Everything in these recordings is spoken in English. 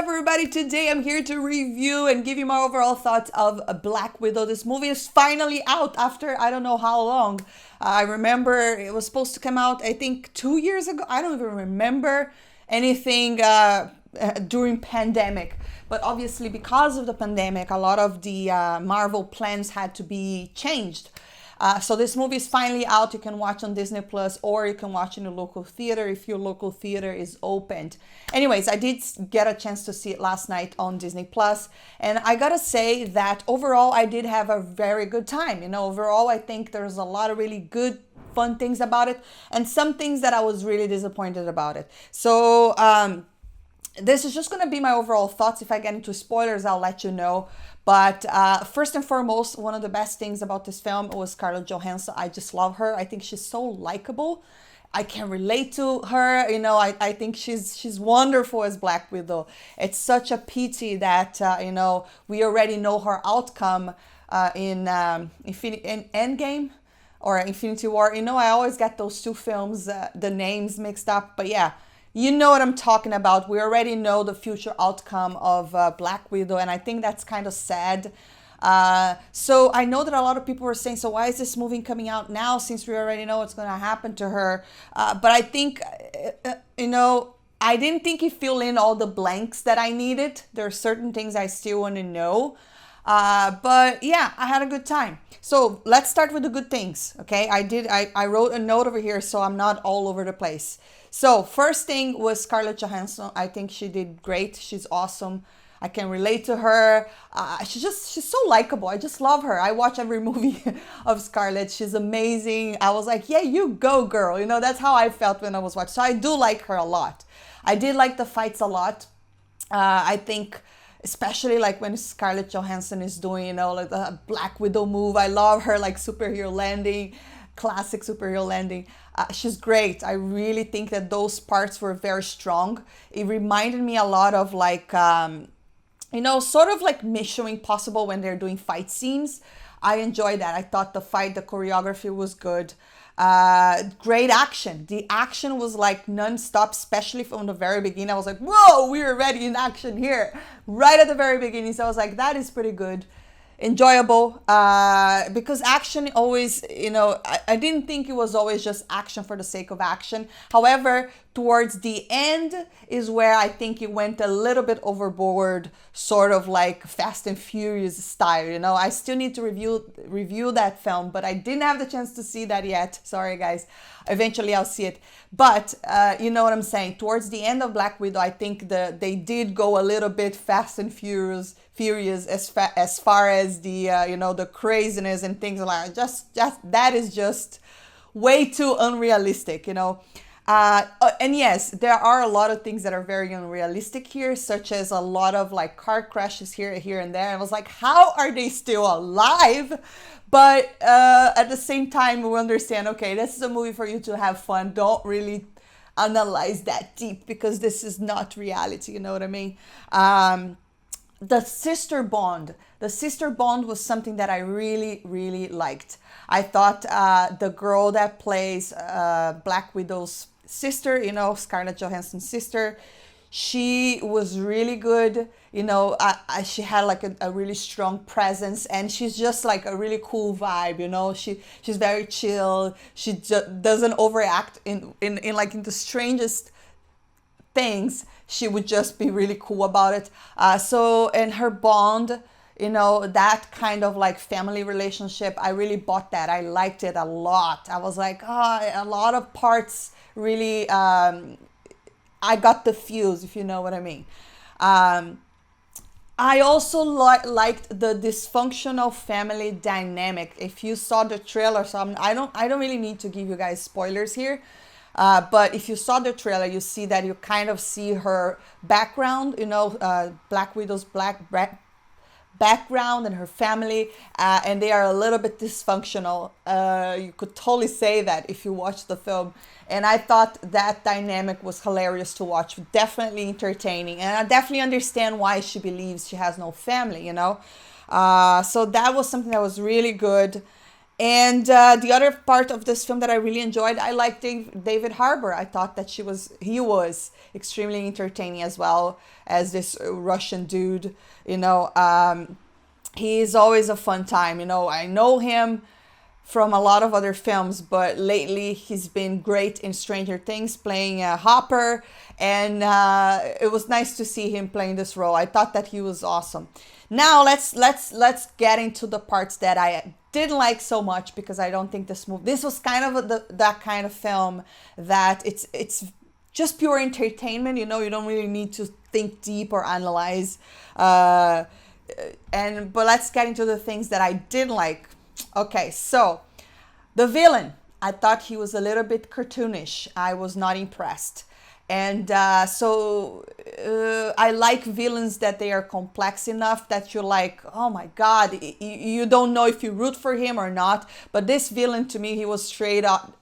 up, everybody? Today I'm here to review and give you my overall thoughts of Black Widow. This movie is finally out after I don't know how long. I remember it was supposed to come out, I think, 2 years ago. I don't even remember anything during pandemic. But obviously, because of the pandemic, a lot of the Marvel plans had to be changed. So this movie is finally out. You can watch on Disney Plus, or you can watch in a local theater if your local theater is opened. Anyways, I did get a chance to see it last night on Disney Plus, and I gotta say that overall I did have a very good time. Overall I think there's a lot of really good, fun things about it, and some things that I was really disappointed about it. So this is just going to be my overall thoughts. If I get into spoilers, I'll let you know. But first and foremost, one of the best things about this film was Scarlett Johansson. I just love her. I think she's so likable. I can relate to her. I think she's wonderful as Black Widow. It's such a pity that, we already know her outcome in Endgame or Infinity War. I always get those two films, the names mixed up. But yeah. You know what I'm talking about. We already know the future outcome of Black Widow, and I think that's kind of sad. So I know that a lot of people were saying, so why is this movie coming out now since we already know what's going to happen to her? But I think, I didn't think it filled in all the blanks that I needed. There are certain things I still want to know. But yeah, I had a good time. So let's start with the good things. Okay. I wrote a note over here so I'm not all over the place. So first thing was Scarlett Johansson. I think she did great. She's awesome. I can relate to her. She's so likable. I just love her. I watch every movie of Scarlett. She's amazing. I was like, yeah, you go, girl. That's how I felt when I was watching. So I do like her a lot. I did like the fights a lot. I think especially like when Scarlett Johansson is doing, like the Black Widow move. I love her, like superhero landing, classic superhero landing. She's great. I really think that those parts were very strong. It reminded me a lot of like, sort of like Mission Impossible when they're doing fight scenes. I enjoyed that. I thought the choreography was good. Great action. The action was like non-stop, especially from the very beginning. I was like, whoa, we're already in action here. Right at the very beginning. So I was like, that is pretty good. Enjoyable, because action always, I didn't think it was always just action for the sake of action. However, towards the end is where I think it went a little bit overboard, sort of like Fast and Furious style. I still need to review that film, but I didn't have the chance to see that yet. Sorry, guys. Eventually I'll see it. But you know what I'm saying. Towards the end of Black Widow, I think they did go a little bit Fast and Furious as far as the the craziness and things like just that is just way too unrealistic. And yes, there are a lot of things that are very unrealistic here, such as a lot of like car crashes here and there. I was like, how are they still alive? But at the same time, we understand, okay, this is a movie for you to have fun. Don't really analyze that deep because this is not reality. You know what I mean? The sister bond was something that I really, really liked. I thought the girl that plays Black Widow's sister, Scarlett Johansson's sister, she was really good. She had like a really strong presence, and she's just like a really cool vibe. She's very chill. She doesn't overact in the strangest things. She would just be really cool about it. And her bond, that kind of like family relationship, I really bought that. I liked it a lot. I was like, a lot of parts really, I got the fuse, if you know what I mean. I also liked the dysfunctional family dynamic. If you saw the trailer, so I don't really need to give you guys spoilers here. But if you saw the trailer, you see that you kind of see her background, Black Widow's background and her family, and they are a little bit dysfunctional. You could totally say that if you watch the film. And I thought that dynamic was hilarious to watch, definitely entertaining. And I definitely understand why she believes she has no family, So that was something that was really good. And the other part of this film that I really enjoyed, I liked David Harbour. I thought that he was extremely entertaining as well as this Russian dude. You know, he is always a fun time. You know, I know him from a lot of other films, but lately he's been great in Stranger Things, playing Hopper, and it was nice to see him playing this role. I thought that he was awesome. Now let's get into the parts that I didn't like so much, because I don't think this was kind of that kind of film that it's just pure entertainment. You know, you don't really need to think deep or analyze. But let's get into the things that I didn't like. Okay, so the villain, I thought he was a little bit cartoonish. I was not impressed. And I like villains that they are complex enough that you're like, oh my God, you don't know if you root for him or not. But this villain, to me, he was straight out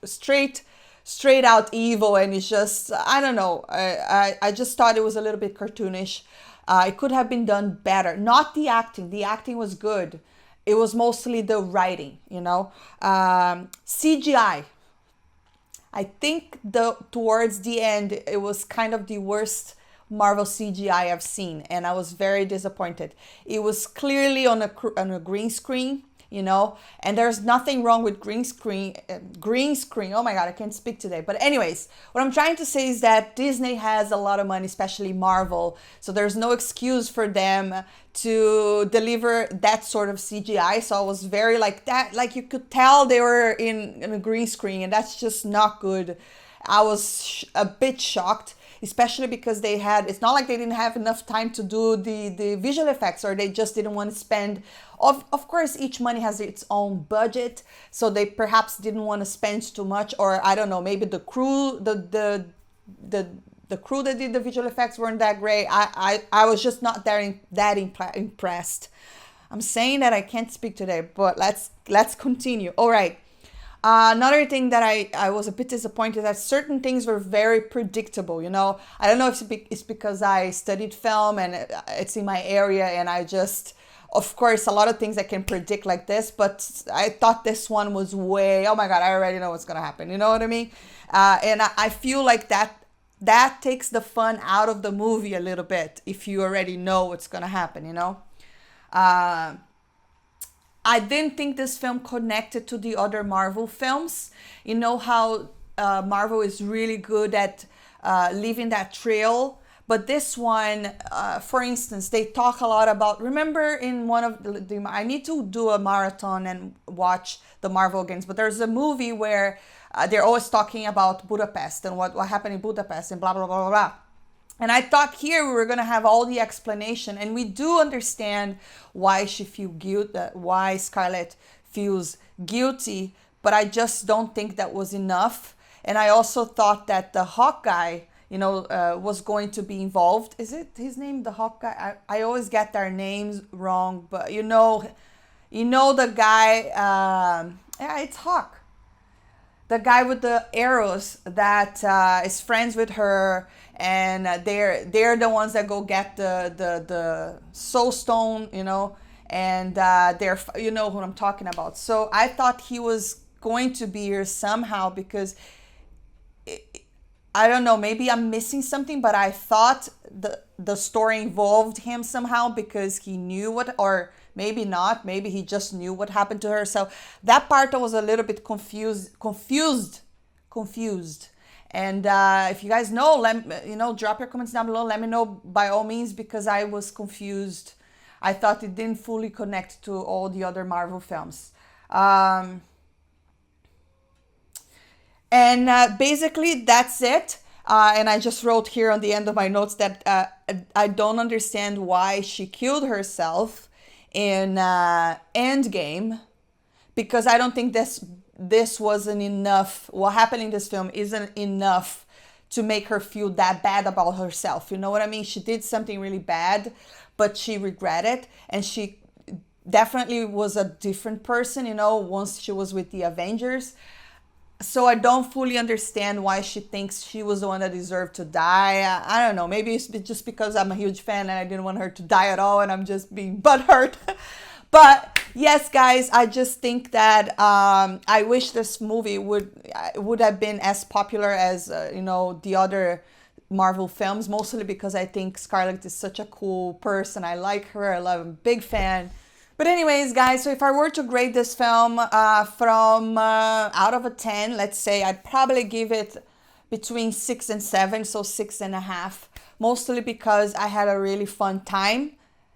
evil, and it's just, I don't know. I just thought it was a little bit cartoonish. It could have been done better. Not the acting. The acting was good. It was mostly the writing, you know. CGI. I think towards the end it was kind of the worst Marvel CGI I've seen, and I was very disappointed. It was clearly on a green screen, you know, and there's nothing wrong with green screen. Green screen. Oh my God, I can't speak today. But anyways, what I'm trying to say is that Disney has a lot of money, especially Marvel, so there's no excuse for them to deliver that sort of CGI. So I was very like that, like you could tell they were in a green screen, and that's just not good. I was a bit shocked, especially because it's not like they didn't have enough time to do the visual effects, or they just didn't want to spend. Of course, each money has its own budget, so they perhaps didn't want to spend too much, or I don't know, maybe the crew, the crew that did the visual effects weren't that great. I was just not that impressed. I'm saying that I can't speak today, but let's continue. All right. Another thing that I was a bit disappointed that certain things were very predictable. You know, I don't know if it's because I studied film and it's in my area, and I just, of course, a lot of things I can predict like this, but I thought this one was oh my God, I already know what's gonna happen. You know what I mean? And I feel like that takes the fun out of the movie a little bit if you already know what's gonna happen. You know. I didn't think this film connected to the other Marvel films. You know how Marvel is really good at leaving that trail. But this one, for instance, they talk a lot about. Remember, in one of I need to do a marathon and watch the Marvel games. But there's a movie where they're always talking about Budapest and what happened in Budapest and blah blah blah blah blah. And I thought here we were gonna have all the explanation, and we do understand why why Scarlett feels guilty, but I just don't think that was enough. And I also thought that the Hawkeye, you know, was going to be involved. Is it his name, the Hawkeye? I always get their names wrong, but you know the guy. Yeah, it's Hawk, the guy with the arrows that is friends with her, and they're the ones that go get the soul stone, you know, and they're, you know what I'm talking about. So I thought he was going to be here somehow, because I don't know, maybe I'm missing something, but I thought the story involved him somehow, because he knew or maybe not, maybe he just knew what happened to her. So that part I was a little bit confused. And if you guys know, drop your comments down below. Let me know by all means, because I was confused. I thought it didn't fully connect to all the other Marvel films. Basically, that's it. And I just wrote here on the end of my notes that I don't understand why she killed herself in Endgame, because I don't think this wasn't enough. What happened in this film isn't enough to make her feel that bad about herself. You know what I mean? She did something really bad, but she regretted, and she definitely was a different person, you know, once she was with the Avengers. So I don't fully understand why she thinks she was the one that deserved to die. I don't know. Maybe it's just because I'm a huge fan and I didn't want her to die at all, and I'm just being butthurt. But yes, guys, I just think that I wish this movie would have been as popular as the other Marvel films, mostly because I think Scarlett is such a cool person. I like her. I'm a big fan. But anyways, guys, so if I were to grade this film from out of a 10, let's say, I'd probably give it between 6 and 7, so 6.5, mostly because I had a really fun time.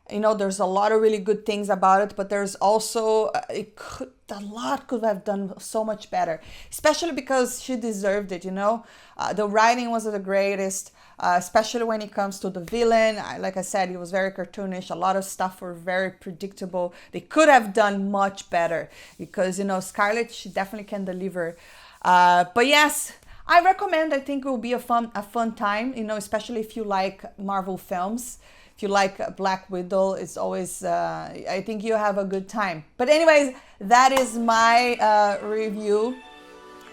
There's a lot of really good things about it, but there's also a lot could have done so much better, especially because she deserved it. The writing wasn't the greatest, especially when it comes to the villain. Like I said, he was very cartoonish. A lot of stuff were very predictable. They could have done much better because Scarlett, she definitely can deliver. But yes, I recommend. I think it will be a fun time. Especially if you like Marvel films. If you like Black Widow, it's always, I think you have a good time. But anyways, that is my review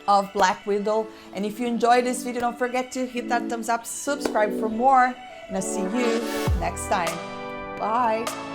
of Black Widow. And if you enjoyed this video, don't forget to hit that thumbs up, subscribe for more, and I'll see you next time. Bye.